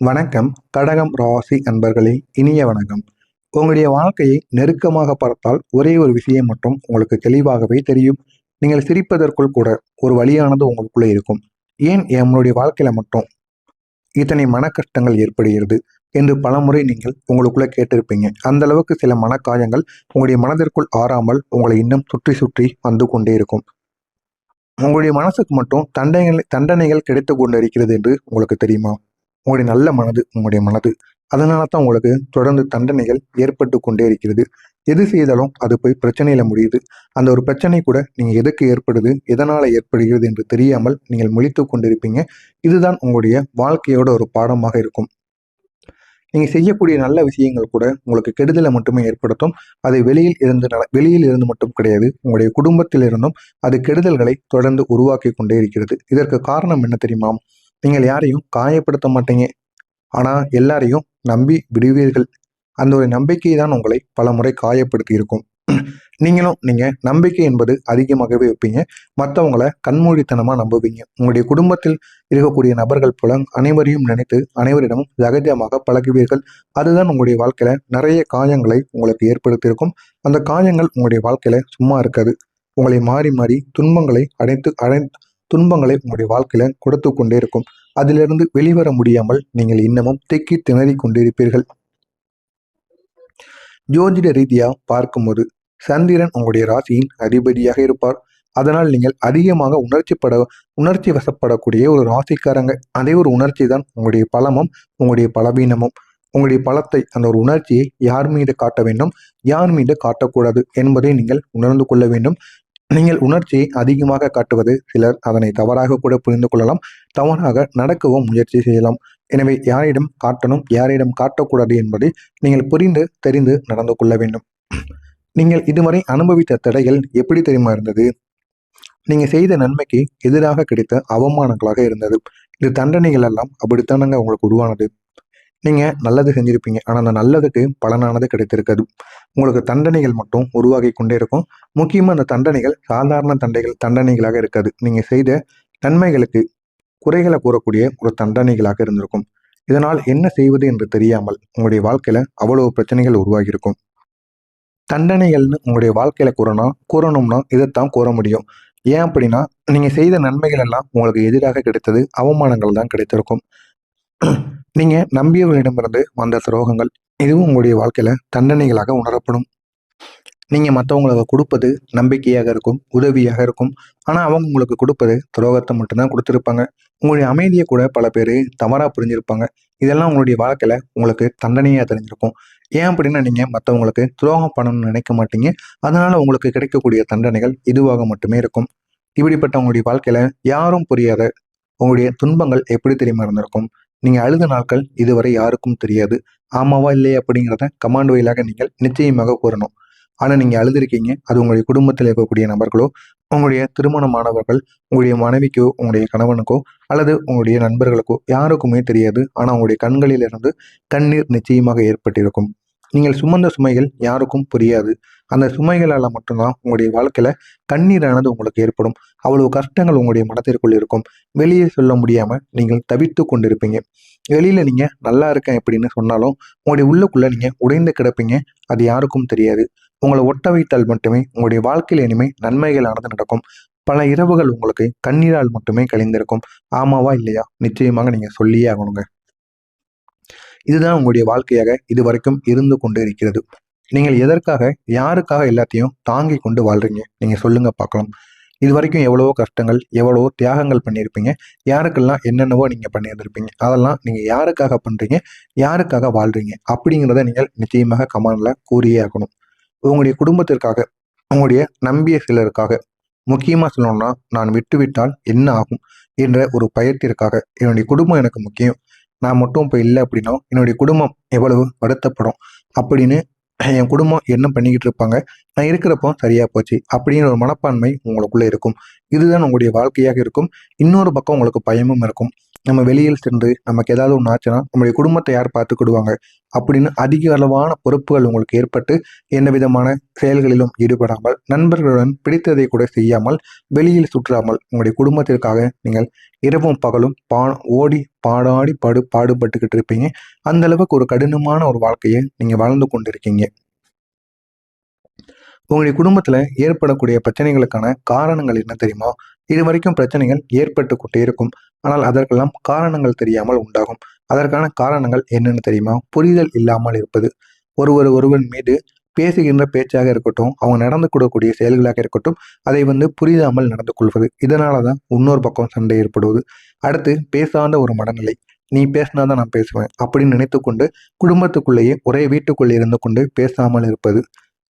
வணக்கம். கடகம் ராசி அன்பர்களே, இனிய வணக்கம். உங்களுடைய வாழ்க்கையை நெருக்கமாக பார்த்தால் ஒரே ஒரு விஷயம் மட்டும் உங்களுக்கு தெளிவாகவே தெரியும். நீங்கள் சிரிப்பதற்குள் கூட ஒரு வழியானது உங்களுக்குள்ளே இருக்கும். ஏன் நம்மளுடைய வாழ்க்கையில மட்டும் இத்தனை மன கஷ்டங்கள் ஏற்படுகிறது என்று பலமுறை நீங்கள் உங்களுக்குள்ள கேட்டிருப்பீங்க. அந்த அளவுக்கு சில மனக்காயங்கள் உங்களுடைய மனதிற்குள் ஆறாமல் உங்களை இன்னும் சுற்றி சுற்றி வந்து கொண்டே இருக்கும். உங்களுடைய மனசுக்கு மட்டும் தண்டனைகள் கிடைத்து கொண்டு இருக்கிறது என்று உங்களுக்கு தெரியுமா? உங்களுடைய நல்ல மனது உங்களுடைய மனது. அதனால தான் உங்களுக்கு தொடர்ந்து தண்டனைகள் ஏற்பட்டு கொண்டே இருக்கிறது. எது செய்தாலும் அது போய் பிரச்சனையில முடியுது. அந்த ஒரு பிரச்சனை கூட நீங்க எதுக்கு ஏற்படுது, எதனால ஏற்படுகிறது என்று தெரியாமல் நீங்கள் முழித்து கொண்டிருப்பீங்க. இதுதான் உங்களுடைய வாழ்க்கையோட ஒரு பாடமாக இருக்கும். நீங்க செய்யக்கூடிய நல்ல விஷயங்கள் கூட உங்களுக்கு கெடுதலை மட்டுமே ஏற்படுத்தும். அது வெளியில் இருந்து மட்டும் கிடையாது, உங்களுடைய குடும்பத்திலிருந்தும் அது கெடுதல்களை தொடர்ந்து உருவாக்கி கொண்டே இருக்கிறது. இதற்கு காரணம் என்ன தெரியுமா? நீங்கள் யாரையும் காயப்படுத்த மாட்டீங்க. ஆனா எல்லாரையும் நம்பி விடுவீர்கள். அந்த ஒரு நம்பிக்கை தான் உங்களை பல முறை காயப்படுத்தி இருக்கும். நீங்க நம்பிக்கை என்பது அதிகமாகவே வைப்பீங்க. மற்றவங்கள கண்மூடித்தனமா நம்புவீங்க. உங்களுடைய குடும்பத்தில் இருக்கக்கூடிய நபர்கள் போல அனைவரையும் நினைத்து அனைவரிடமும் சகஜமாக பழகுவீர்கள். அதுதான் உங்களுடைய வாழ்க்கையில நிறைய காயங்களை உங்களுக்கு ஏற்படுத்தியிருக்கும். அந்த காயங்கள் உங்களுடைய வாழ்க்கையில சும்மா இருக்காது. உங்களை மாறி மாறி துன்பங்களை உங்களுடைய வாழ்க்கையில கொடுத்து கொண்டே இருக்கும். அதிலிருந்து வெளிவர முடியாமல் நீங்கள் இன்னமும் திக்கி திணறிக் கொண்டிருப்பீர்கள். ஜோதிட ரீதியா பார்க்கும்போது சந்திரன் உங்களுடைய ராசியின் அதிபதியாக இருப்பார். அதனால் நீங்கள் அதிகமாக உணர்ச்சி வசப்படக்கூடிய ஒரு ராசிக்காரங்க. அதே ஒரு உணர்ச்சி தான் உங்களுடைய பலமும் உங்களுடைய பலவீனமும். உங்களுடைய பலத்தை, அந்த ஒரு உணர்ச்சியை யார் மீது காட்ட வேண்டும், யார் மீது காட்டக்கூடாது என்பதை நீங்கள் உணர்ந்து கொள்ள வேண்டும். நீங்கள் உணர்ச்சியை அதிகமாக காட்டுவது சிலர் அதனை தவறாக கூட புரிந்து கொள்ளலாம். தவறாக நடக்கவும் முயற்சி செய்யலாம். எனவே யாரிடம் காட்டணும், யாரிடம் காட்டக்கூடாது என்பதை நீங்கள் புரிந்து தெரிந்து நடந்து கொள்ள வேண்டும். நீங்கள் இதுவரை அனுபவித்த தடைகள் எப்படி தெரியுமா இருந்தது? நீங்க செய்த நன்மைக்கு எதிராக கிடைத்த அவமானங்களாக இருந்தது. இது தண்டனைகள் எல்லாம் அப்படித்தானங்க உங்களுக்கு உருவானது. நீங்க நல்லது செஞ்சிருப்பீங்க. ஆனா அந்த நல்லதுக்கு பலனானது கிடைத்திருக்காது. உங்களுக்கு தண்டனைகள் மட்டும் உருவாகி கொண்டே இருக்கும். முக்கியமா அந்த தண்டனைகள் சாதாரண தண்டனைகளாக இருக்காது. நீங்க செய்த நன்மைகளுக்கு குறைகளை கூறக்கூடிய ஒரு தண்டனைகளாக இருந்திருக்கும். இதனால் என்ன செய்வது என்று தெரியாமல் உங்களுடைய வாழ்க்கையில அவ்வளவு பிரச்சனைகள் உருவாகி இருக்கும். தண்டனைகள்னு உங்களுடைய வாழ்க்கையில கூறணும்னா இதைத்தான் கூற முடியும். ஏன் அப்படின்னா, நீங்க செய்த நன்மைகள் எல்லாம் உங்களுக்கு எதிராக கிடைத்தது அவமானங்கள் தான் கிடைத்திருக்கும். நீங்க நம்பியவர்களிடமிருந்து வந்த துரோகங்கள், இதுவும் உங்களுடைய வாழ்க்கையில தண்டனைகளாக உணரப்படும். நீங்க மற்றவங்களுக்கு கொடுப்பது நம்பிக்கையாக இருக்கும், உதவியாக இருக்கும். ஆனா அவங்க உங்களுக்கு கொடுப்பது துரோகத்தை மட்டும்தான் கொடுத்துருப்பாங்க. உங்களுடைய அமைதியை கூட பல பேர் தவறா புரிஞ்சிருப்பாங்க. இதெல்லாம் உங்களுடைய வாழ்க்கையில உங்களுக்கு தண்டனையா தெரிஞ்சிருக்கும். ஏன் அப்படின்னா, நீங்க மற்றவங்களுக்கு துரோகம் பண்ணணும்னு நினைக்க மாட்டீங்க. அதனால உங்களுக்கு கிடைக்கக்கூடிய தண்டனைகள் இதுவாக மட்டுமே இருக்கும். இப்படிப்பட்ட உங்களுடைய வாழ்க்கையில யாரும் புரியாத உங்களுடைய துன்பங்கள் எப்படி தெரியுமா இருந்திருக்கும்? நீங்க அழுத நாட்கள் இதுவரை யாருக்கும் தெரியாது. ஆமாவா இல்லையா அப்படிங்கிறத கமாண்ட் வாயிலாக நீங்கள் நிச்சயமாக கூறணும். ஆனா நீங்க அழுதுருக்கீங்க. அது உங்களுடைய குடும்பத்தில் இருக்கக்கூடிய நபர்களோ, உங்களுடைய திருமணமானவர்கள், உங்களுடைய மனைவிக்கோ, உங்களுடைய கணவனுக்கோ, அல்லது உங்களுடைய நண்பர்களுக்கோ யாருக்குமே தெரியாது. ஆனா உங்களுடைய கண்களிலிருந்து கண்ணீர் நிச்சயமாக ஏற்பட்டிருக்கும். நீங்கள் சுமந்த சுமைகள் யாருக்கும் புரியாது. அந்த சுமைகளால மட்டும்தான் உங்களுடைய வாழ்க்கையில கண்ணீரானது உங்களுக்கு ஏற்படும். அவ்வளவு கஷ்டங்கள் உங்களுடைய மனதிற்குள் இருக்கும். வெளியே சொல்ல முடியாம நீங்கள் தவித்து கொண்டிருப்பீங்க. வெளியில நீங்க நல்லா இருக்கேன் அப்படின்னு சொன்னாலும் உங்களுடைய உள்ளுக்குள்ள நீங்க உடைந்து கிடப்பீங்க. அது யாருக்கும் தெரியாது. உங்களை ஒட்ட வைத்தால் மட்டுமே உங்களுடைய வாழ்க்கையில் இனிமே நன்மைகளானது நடக்கும். பல இரவுகள் உங்களுக்கு கண்ணீரால் மட்டுமே கழிந்திருக்கும். ஆமாவா இல்லையா? நிச்சயமாக நீங்க சொல்லியே ஆகணுங்க. இதுதான் உங்களுடைய வாழ்க்கையாக இதுவரைக்கும் இருந்து கொண்டு இருக்கிறது. நீங்கள் எதற்காக, யாருக்காக எல்லாத்தையும் தாங்கி கொண்டு வாழ்றீங்க? நீங்க சொல்லுங்க பார்க்கலாம். இது வரைக்கும் எவ்வளவோ கஷ்டங்கள், எவ்வளவோ தியாகங்கள் பண்ணியிருப்பீங்க. யாருக்கெல்லாம் என்னென்னவோ நீங்க பண்ணியிருந்திருப்பீங்க. அதெல்லாம் நீங்க யாருக்காக பண்றீங்க, யாருக்காக வாழ்றீங்க அப்படிங்கிறத நீங்கள் நிச்சயமாக கமெண்ட்ல கூறியே ஆகணும். உங்களுடைய குடும்பத்திற்காக, உங்களுடைய நம்பிய சிலருக்காக, முக்கியமா சொல்லணும்னா, நான் விட்டுவிட்டால் என்ன ஆகும் என்ற ஒரு பயத்திற்காக, என்னுடைய குடும்பம் எனக்கு முக்கியம். நான் மட்டும் இப்போ இல்லை அப்படின்னா என்னுடைய குடும்பம் எவ்வளவு வருத்தப்படும் அப்படின்னு என் குடும்பம் என்ன பண்ணிக்கிட்டு இருப்பாங்க, நான் இருக்கிறப்போ சரியா போச்சு அப்படிங்கிற ஒரு மனப்பான்மை உங்களுக்குள்ள இருக்கும். இதுதான் உங்களுடைய வாழ்க்கையாக இருக்கும். இன்னொரு பக்கம் உங்களுக்கு பயமும் இருக்கும். நம்ம வெளியில் சென்று நமக்கு ஏதாவது ஒன்று ஆச்சுன்னா நம்முடைய குடும்பத்தை யார் பார்த்துக்கிடுவாங்க அப்படின்னு அதிக அளவான பொறுப்புகள் உங்களுக்கு ஏற்பட்டு எந்த விதமான செயல்களிலும் ஈடுபடாமல் நண்பர்களுடன் பிடித்ததை கூட செய்யாமல் வெளியில் சுற்றாமல் உங்களுடைய குடும்பத்திற்காக நீங்கள் இரவும் பகலும் ஓடி பாடாடி பாடுபட்டுக்கிட்டு இருப்பீங்க. அந்த அளவுக்கு ஒரு கடினமான ஒரு வாழ்க்கையை நீங்க வாழ்ந்து கொண்டிருக்கீங்க. உங்களுடைய குடும்பத்துல ஏற்படக்கூடிய பிரச்சனைகளுக்கான காரணங்கள் என்ன தெரியுமா? இது வரைக்கும் பிரச்சனைகள் ஏற்பட்டு கொண்டே இருக்கும். ஆனால் அதற்கெல்லாம் காரணங்கள் தெரியாமல் உண்டாகும். அதற்கான காரணங்கள் என்னன்னு தெரியுமா? புரிதல் இல்லாமல் இருப்பது. ஒருவர் மீது பேசுகின்ற பேச்சாக இருக்கட்டும், அவங்க நடந்து கொள்ளக்கூடிய செயல்களாக இருக்கட்டும், அதை புரியாமல் நடந்து கொள்வது. இதனாலதான் இன்னொரு பக்கம் சண்டை ஏற்படுவது. அடுத்து பேசாத ஒரு மனநிலை. நீ பேசினாதான் நான் பேசுவேன் அப்படின்னு நினைத்து கொண்டு குடும்பத்துக்குள்ளேயே ஒரே வீட்டுக்குள்ளே இருந்து கொண்டு பேசாமல் இருப்பது.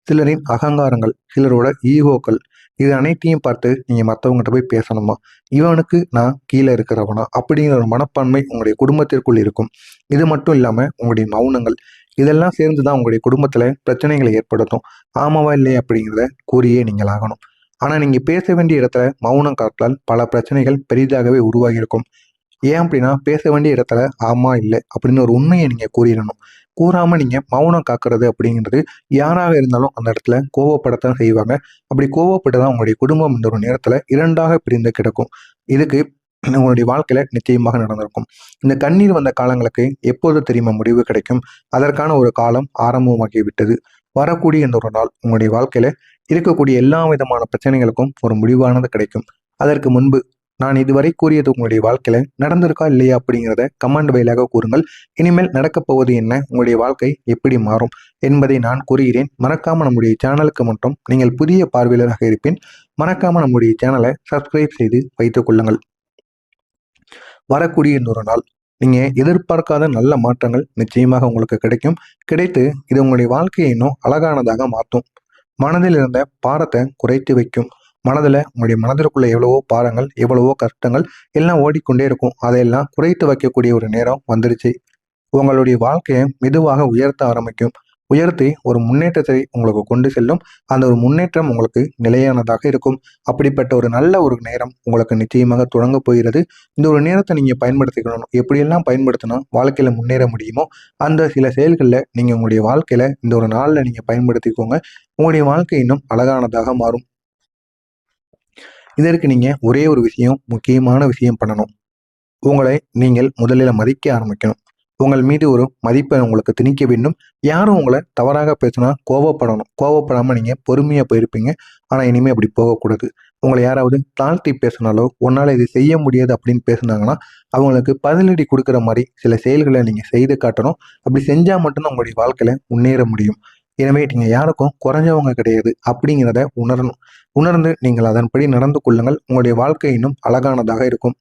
சிலரின் அகங்காரங்கள், சிலரோட ஈகோக்கள், இது அனைத்தையும் பார்த்து நீங்க மற்றவங்ககிட்ட போய் பேசணுமா? இவனுக்கு நான் கீழே இருக்கிறவனா அப்படிங்கிற ஒரு மனப்பான்மை உங்களுடைய குடும்பத்திற்குள் இருக்கும். இது மட்டும் இல்லாம உங்களுடைய மௌனங்கள், இதெல்லாம் சேர்ந்துதான் உங்களுடைய குடும்பத்துல பிரச்சனைகளை ஏற்படுத்தும். ஆமாவா இல்லையா அப்படிங்கிறத கூறியே நீங்கள் ஆகணும். ஆனா நீங்க பேச வேண்டிய இடத்துல மௌனம் காத்தால் பல பிரச்சனைகள் பெரிதாகவே உருவாகி இருக்கும். ஏன் அப்படின்னா பேச வேண்டிய இடத்துல ஆமா இல்லை அப்படின்னு ஒரு உண்மையை நீங்க கூறிடணும். கூறாம நீங்க மௌனம் காக்கிறது அப்படிங்கிறது யாராக இருந்தாலும் அந்த இடத்துல கோவப்படத்தான் செய்வாங்க. அப்படி கோவப்பட்டுதான் உங்களுடைய குடும்பம் இந்த ஒரு நேரத்துல இரண்டாக பிரிந்து கிடக்கும். இதுக்கு உங்களுடைய வாழ்க்கையில நிச்சயமாக நடந்திருக்கும். இந்த கண்ணீர் வந்த காலங்களுக்கு எப்போது தெரியுமா முடிவு கிடைக்கும்? அதற்கான ஒரு காலம் ஆரம்பமாகி விட்டது. வரக்கூடிய இந்த ஒரு நாள் உங்களுடைய வாழ்க்கையில இருக்கக்கூடிய எல்லா விதமான பிரச்சனைகளுக்கும் ஒரு முடிவானது கிடைக்கும். அதற்கு முன்பு நான் இதுவரை கூறியது உங்களுடைய வாழ்க்கையில நடந்திருக்கா இல்லையா அப்படிங்கிறத கமெண்ட் வாயிலாக கூறுங்கள். இனிமேல் நடக்கப் போவது என்ன, உங்களுடைய வாழ்க்கை எப்படி மாறும் என்பதை நான் கூறுகிறேன். மறக்காம நம்முடைய சேனலுக்கு மட்டும் நீங்கள் புதிய பார்வையாளராக இருப்பேன். மறக்காம நம்முடைய சேனலை சப்ஸ்கிரைப் செய்து வைத்துக் கொள்ளுங்கள். வரக்கூடிய இன்னொரு நாள் நீங்க எதிர்பார்க்காத நல்ல மாற்றங்கள் நிச்சயமாக உங்களுக்கு கிடைக்கும். கிடைத்து இது உங்களுடைய வாழ்க்கையை இன்னும் அழகானதாக மாற்றும். மனதில் இருந்த பாரத்தை குறைத்து வைக்கும். உங்களுடைய மனதிற்குள்ள எவ்வளவோ பாரங்கள், எவ்வளவோ கஷ்டங்கள் எல்லாம் ஓடிக்கொண்டே இருக்கும். அதையெல்லாம் குறைத்து வைக்கக்கூடிய ஒரு நேரம் வந்துருச்சு. உங்களுடைய வாழ்க்கையை மெதுவாக உயர்த்த ஆரம்பிக்கும். உயர்த்தி ஒரு முன்னேற்றத்தை உங்களுக்கு கொண்டு செல்லும். அந்த ஒரு முன்னேற்றம் உங்களுக்கு நிலையானதாக இருக்கும். அப்படிப்பட்ட ஒரு நல்ல ஒரு நேரம் உங்களுக்கு நிச்சயமாக தொடங்க போகிறது. இந்த ஒரு நேரத்தை நீங்க பயன்படுத்திக்கணும். எப்படியெல்லாம் பயன்படுத்தினா வாழ்க்கையில முன்னேற முடியுமோ அந்த சில செயல்களில் நீங்க உங்களுடைய வாழ்க்கையில இந்த ஒரு நாள்ல நீங்க பயன்படுத்திக்கோங்க. உங்களுடைய வாழ்க்கை இன்னும் அழகானதாக மாறும். இதற்கு நீங்க ஒரே ஒரு விஷயம், முக்கியமான விஷயம் பண்ணணும். உங்களை நீங்கள் முதலில் மதிக்க ஆரம்பிக்கணும். உங்கள் மீது ஒரு மதிப்பை உங்களுக்கு திணிக்க வேண்டும். யாரும் உங்களை தவறாக பேசினா கோவப்படணும். கோவப்படாம நீங்க பொறுமையா போயிருப்பீங்க. ஆனா இனிமே அப்படி போகக்கூடாது. உங்களை யாராவது தாழ்த்தி பேசினாலோ, உன்னால இது செய்ய முடியாது அப்படின்னு பேசினாங்கன்னா அவங்களுக்கு பதிலடி கொடுக்குற மாதிரி சில செயல்களை நீங்க செய்து காட்டணும். அப்படி செஞ்சா மட்டும்தான் உங்களுடைய வாழ்க்கையில முன்னேற முடியும். எனவே நீங்க யாருக்கும் குறைஞ்சவங்க கிடையாது அப்படிங்கிறத உணரணும். உணர்ந்து நீங்கள் அதன்படி நடந்து கொள்ளுங்கள். உங்களுடைய வாழ்க்கை இன்னும் அழகானதாக இருக்கும்.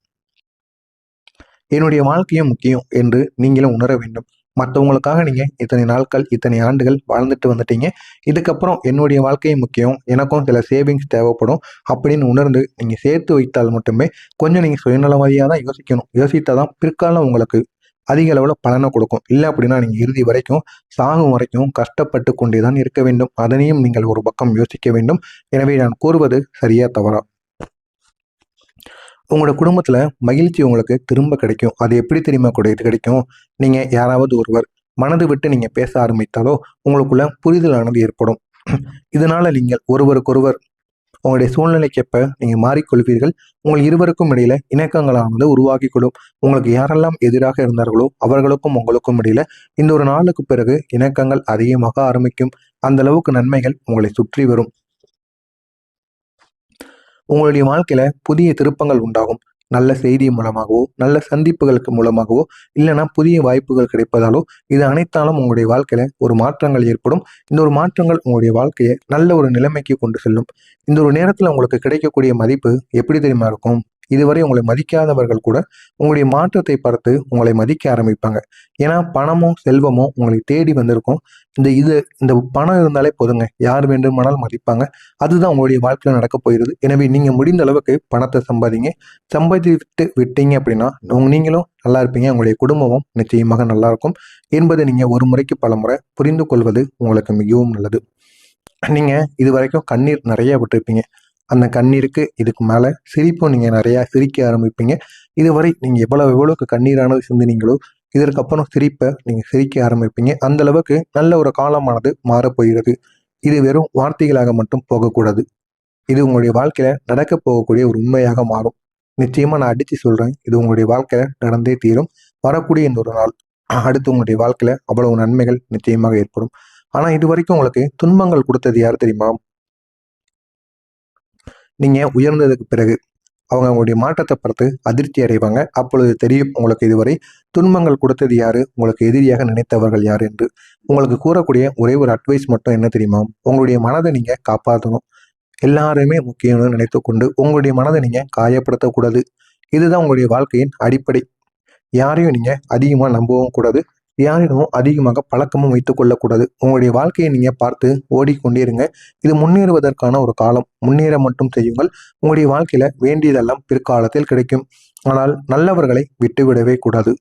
என்னுடைய வாழ்க்கையும் முக்கியம் என்று நீங்களும் உணர வேண்டும். மற்றவங்களுக்காக நீங்க இத்தனை நாட்கள், இத்தனை ஆண்டுகள் வாழ்ந்துட்டு வந்துட்டீங்க. இதுக்கப்புறம் என்னுடைய வாழ்க்கையும் முக்கியம், எனக்கும் சில சேவிங்ஸ் தேவைப்படும் அப்படின்னு உணர்ந்து நீங்க சேர்த்து வைத்தால் மட்டுமே கொஞ்சம் நீங்க சுயநலவாதியாக தான் யோசிக்கணும். யோசித்தாதான் பிற்காலம் உங்களுக்கு அதிக அளவில் பலனை கொடுக்கும். இல்லை அப்படின்னா நீங்கள் இறுதி வரைக்கும், சாகும் வரைக்கும் கஷ்டப்பட்டு கொண்டே தான் இருக்க வேண்டும். அதனையும் நீங்கள் ஒரு பக்கம் யோசிக்க வேண்டும். எனவே நான் கூறுவது சரியா தவறா? உங்களோட குடும்பத்துல மகிழ்ச்சி உங்களுக்கு திரும்ப கிடைக்கும். அது எப்படி தெரியுமா கிடைக்கும்? நீங்க யாராவது ஒருவர் மனது விட்டு நீங்க பேச ஆரம்பித்தாலோ உங்களுக்குள்ள புரிதலானது ஏற்படும். இதனால நீங்கள் ஒருவருக்கொருவர் உங்களுடைய சூழ்நிலைக்கேற்ப நீங்க மாறிக்கொள்வீர்கள். உங்கள் இருவருக்கும் இடையில இணக்கங்களானது உருவாக்கி கொள்ளும். உங்களுக்கு யாரெல்லாம் எதிராக இருந்தார்களோ அவர்களுக்கும் உங்களுக்கும் இடையில இந்த ஒரு நாளுக்கு பிறகு இணக்கங்கள் அதிகமாக ஆரம்பிக்கும். அந்த அளவுக்கு நன்மைகள் உங்களை சுற்றி வரும். உங்களுடைய வாழ்க்கையில புதிய திருப்பங்கள் உண்டாகும். நல்ல செய்தி மூலமாகவோ, நல்ல சந்திப்புகளுக்கு மூலமாகவோ, இல்லைன்னா புதிய வாய்ப்புகள் கிடைப்பதாலோ, இது அனைத்தாலும் உங்களுடைய வாழ்க்கையில ஒரு மாற்றங்கள் ஏற்படும். இந்த ஒரு மாற்றங்கள் உங்களுடைய வாழ்க்கையை நல்ல ஒரு நிலைமைக்கு கொண்டு செல்லும். இந்த ஒரு நேரத்துல உங்களுக்கு கிடைக்கக்கூடிய மதிப்பு எப்படி தெரியுமா இருக்கும்? இதுவரை உங்களை மதிக்காதவர்கள் கூட உங்களுடைய மாற்றத்தை பார்த்து உங்களை மதிக்க ஆரம்பிப்பாங்க. ஏன்னா பணமோ செல்வமோ உங்களை தேடி வந்திருக்கும். இந்த பணம் இருந்தாலே போதுங்க, யார் வேண்டுமானாலும் மதிப்பாங்க. அதுதான் உங்களுடைய வாழ்க்கையில நடக்க போயிருது. எனவே நீங்க முடிந்த அளவுக்கு பணத்தை சம்பாதித்து விட்டீங்க அப்படின்னா நீங்களும் நல்லா இருப்பீங்க, உங்களுடைய குடும்பமும் நிச்சயமாக நல்லா இருக்கும் என்பதை நீங்க ஒரு முறைக்கு பல முறை புரிந்து கொள்வது உங்களுக்கு மிகவும் நல்லது. நீங்க இது வரைக்கும் கண்ணீர் நிறைய விட்டுருப்பீங்க. அந்த கண்ணீருக்கு இதுக்கு மேலே சிரிப்பும் நீங்கள் நிறையா சிரிக்க ஆரம்பிப்பீங்க. இதுவரை நீங்கள் எவ்வளவுக்கு கண்ணீரானது சிந்தினீங்களோ இதற்கப்புறம் சிரிப்பை நீங்கள் சிரிக்க ஆரம்பிப்பீங்க. அந்த அளவுக்கு நல்ல ஒரு காலமானது மாறப்போகிறது. இது வெறும் வார்த்தைகளாக மட்டும் போகக்கூடாது. இது உங்களுடைய வாழ்க்கையில நடக்க போகக்கூடிய ஒரு உண்மையாக மாறும். நிச்சயமா நான் அடிச்சு சொல்றேன். இது உங்களுடைய வாழ்க்கையில நடந்தே தீரும். வரக்கூடிய இந்த ஒரு நாள் அடுத்து உங்களுடைய வாழ்க்கையில அவ்வளவு நன்மைகள் நிச்சயமாக ஏற்படும். ஆனா இது வரைக்கும் உங்களுக்கு துன்பங்கள் கொடுத்தது யார் தெரியுமா? நீங்க உயர்ந்ததுக்கு பிறகு அவங்க உங்களுடைய மாற்றத்தை பார்த்து அதிர்ச்சி அடைவாங்க. அப்பொழுது தெரியும் உங்களுக்கு இதுவரை துன்பங்கள் கொடுத்தது யாரு, உங்களுக்கு எதிரியாக நினைத்தவர்கள் யாரு என்று. உங்களுக்கு கூறக்கூடிய ஒரே ஒரு அட்வைஸ் மட்டும் என்ன தெரியுமா? உங்களுடைய மனதை நீங்க காப்பாற்றணும். எல்லாருமே முக்கியம்னு நினைத்துக்கொண்டு உங்களுடைய மனதை நீங்க காயப்படுத்தக்கூடாது. இதுதான் உங்களுடைய வாழ்க்கையின் அடிப்படை. யாரையும் நீங்க அதிகமா நம்பவும் கூடாது. யாரிடமும் அதிகமாக பழக்கமும் வைத்துக் கொள்ளக்கூடாது. உங்களுடைய வாழ்க்கையை நீங்க பார்த்து ஓடிக்கொண்டே இருங்க. இது முன்னேறுவதற்கான ஒரு காலம். முன்னேற மட்டும் செய்யுங்கள். உங்களுடைய வாழ்க்கையில வேண்டியதெல்லாம் பிற்காலத்தில் கிடைக்கும். ஆனால் நல்லவர்களை விட்டுவிடவே கூடாது.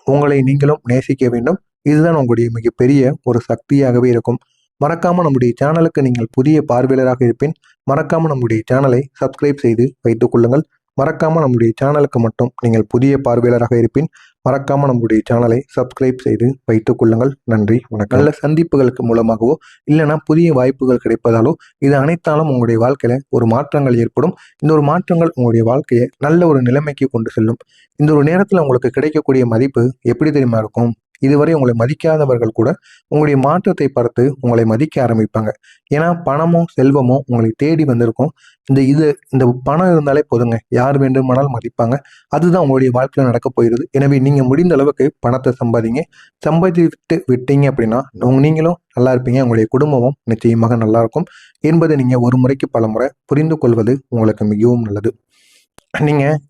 உங்களை நீங்களும் நேசிக்க வேண்டும். இதுதான் உங்களுடைய மிகப்பெரிய ஒரு சக்தியாகவே இருக்கும். மறக்காம நம்முடைய சேனலுக்கு நீங்கள் புதிய பார்வையாளராக இருப்பின் மறக்காம நம்முடைய சேனலை சப்ஸ்கிரைப் செய்து வைத்துக் கொள்ளுங்கள். மறக்காம நம்முடைய சேனலுக்கு மட்டும் நீங்கள் புதிய பார்வையாளராக இருப்பின் மறக்காம நம்முடைய சேனலை சப்ஸ்கிரைப் செய்து வைத்துக் கொள்ளுங்கள். நன்றி, வணக்கம். நல்ல சந்திப்புகளுக்கு மூலமாகவோ இல்லைன்னா புதிய வாய்ப்புகள் கிடைப்பதாலோ இது அனைத்தாலும் உங்களுடைய வாழ்க்கையில ஒரு மாற்றங்கள் ஏற்படும். இந்த ஒரு மாற்றங்கள் உங்களுடைய வாழ்க்கையை நல்ல ஒரு நிலைமைக்கு கொண்டு செல்லும். இந்த ஒரு நேரத்தில் உங்களுக்கு கிடைக்கக்கூடிய மதிப்பு எப்படி தெரியுமா இருக்கும்? இதுவரை உங்களை மதிக்காதவர்கள் கூட உங்களுடைய மாற்றத்தை பார்த்து உங்களை மதிக்க ஆரம்பிப்பாங்க. ஏன்னா பணமோ செல்வமோ உங்களை தேடி வந்திருக்கும். இந்த பணம் இருந்தாலே போதுங்க, யார் வேண்டுமானாலும் மதிப்பாங்க. அதுதான் உங்களுடைய வாழ்க்கையில் நடக்க போகிறது. எனவே நீங்க முடிந்த அளவுக்கு பணத்தை சம்பாதிங்க. சம்பாதித்து விட்டீங்க அப்படின்னா நீங்களும் நல்லா இருப்பீங்க, உங்களுடைய குடும்பமும் நிச்சயமாக நல்லா இருக்கும் என்பதை நீங்க ஒரு முறைக்கு பல முறை புரிந்து கொள்வது உங்களுக்கு மிகவும் நல்லது. நீங்க